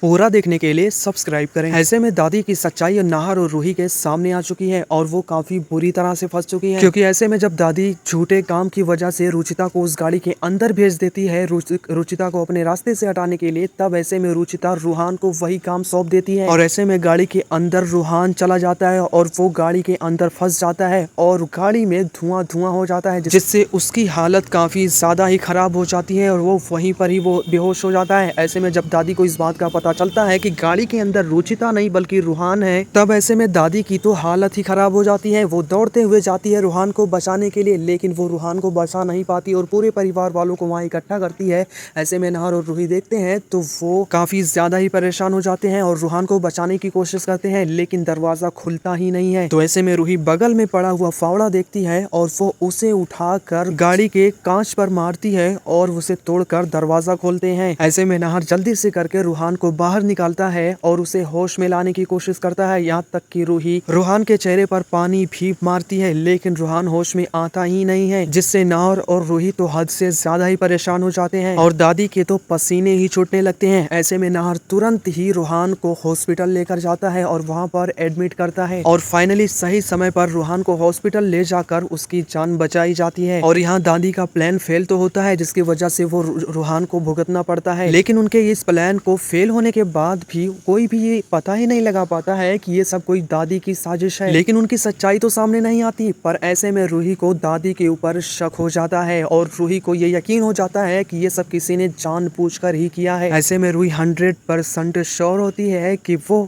पूरा देखने के लिए सब्सक्राइब करें। ऐसे में दादी की सच्चाई नाहर और रूही के सामने आ चुकी है और वो काफी बुरी तरह से फंस चुकी है, क्योंकि ऐसे में जब दादी झूठे काम की वजह से रुचिता को उस गाड़ी के अंदर भेज देती है रुचिता को अपने रास्ते से हटाने के लिए, तब ऐसे में रुचिता रूहान को वही काम सौंप देती है और ऐसे में गाड़ी के अंदर रूहान चला जाता है और वो गाड़ी के अंदर फंस जाता है और गाड़ी में धुआं हो जाता है, जिससे उसकी हालत काफी ज्यादा ही खराब हो जाती है और वो वहीं पर ही वो बेहोश हो जाता है। ऐसे में जब दादी को इस बात का पता चलता है कि गाड़ी के अंदर रुचिता नहीं बल्कि रूहान है, तब ऐसे में दादी की तो हालत ही खराब हो जाती है। वो दौड़ते हुए जाती है रूहान को बचाने के लिए, लेकिन वो रूहान को बचा नहीं पाती और पूरे परिवार वालों को वहां इकट्ठा करती है। ऐसे में नाहर और रूही देखते हैं तो वो काफी ज्यादा ही परेशान हो जाते हैं और रूहान को बचाने की कोशिश करते हैं, लेकिन दरवाजा खुलता ही नहीं है। तो ऐसे में रूही बगल में पड़ा हुआ फावड़ा देखती है और वो उसे उठाकर गाड़ी के कांच पर मारती है और उसे तोड़कर दरवाजा खोलते हैं। ऐसे में नाहर जल्दी से करके रूहान को बाहर निकालता है और उसे होश में लाने की कोशिश करता है, यहाँ तक कि रूही रूहान के चेहरे पर पानी भी मारती है, लेकिन रूहान होश में आता ही नहीं है, जिससे नाहर और रूही तो हद से ज्यादा ही परेशान हो जाते हैं और दादी के तो पसीने ही छूटने लगते हैं। ऐसे में नाहर तुरंत ही रूहान को हॉस्पिटल लेकर जाता है और वहाँ पर एडमिट करता है और फाइनली सही समय पर रूहान को हॉस्पिटल ले जाकर उसकी जान बचाई जाती है। और यहाँ दादी का प्लान फेल तो होता है, जिसकी वजह से वो रूहान को भुगतना पड़ता है, लेकिन उनके इस प्लान को फेल होने के बाद भी कोई भी ये पता ही नहीं लगा पाता है कि ये सब कोई दादी की साजिश है, लेकिन उनकी सच्चाई तो सामने नहीं आती। पर ऐसे में रूही को दादी के ऊपर शक हो जाता है और रूही को ये यकीन हो जाता है कि ये सब किसी ने जानबूझकर ही किया है। ऐसे में रूही 100% श्योर होती है कि वो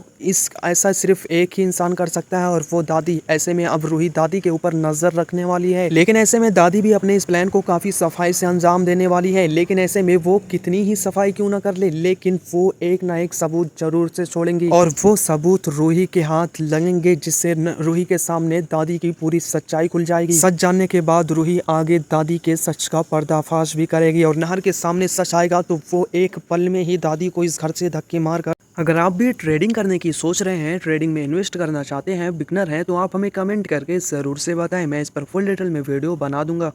ऐसा सिर्फ एक ही इंसान कर सकता है और वो दादी। ऐसे में अब रूही दादी के ऊपर नजर रखने वाली है, लेकिन ऐसे में दादी भी अपने इस प्लान को काफी सफाई से अंजाम देने वाली है। लेकिन ऐसे में वो कितनी ही सफाई क्यों ना कर ले, लेकिन वो एक ना एक सबूत जरूर से छोड़ेंगी और वो सबूत रूही के हाथ लगेंगे, जिससे रूही के सामने दादी की पूरी सच्चाई खुल जाएगी। सच जानने के बाद रूही आगे दादी के सच का पर्दाफाश भी करेगी और नाहर के सामने सच आएगा तो वो एक पल में ही दादी को इस घर से धक्के मारकर। अगर आप भी ट्रेडिंग करने की सोच रहे हैं, ट्रेडिंग में इन्वेस्ट करना चाहते हैं, बिगनर हैं, तो आप हमें कमेंट करके ज़रूर से बताएं। मैं इस पर फुल डिटेल में वीडियो बना दूंगा।